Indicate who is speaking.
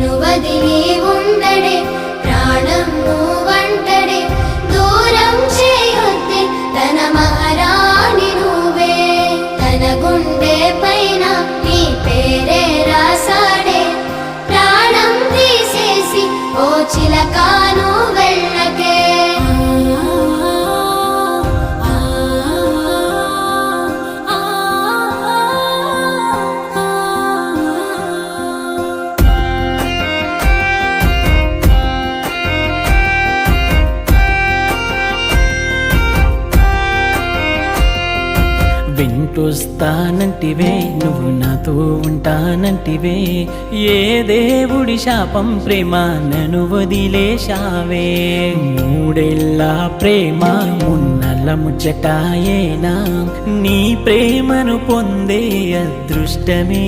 Speaker 1: నిను వదిలి ఉండడే ప్రాణం నువ్వంటడే దూరం చేయొద్దే తన మహారాణి నువ్వే తన గుండె పైన నీ పేరే రాసాడే ప్రాణం తీసేసి ఓ చిలకాను వెళ్ళకే
Speaker 2: వింటొస్తానంటివే నువ్వు నాతో ఉంటానంటివే ఏ దేవుడి శాపం ప్రేమ నన్ను వదిలేశావే మూడేళ్ళ ప్రేమ మున్నల ముచ్చటాయేనా నీ ప్రేమను పొందే అదృష్టమే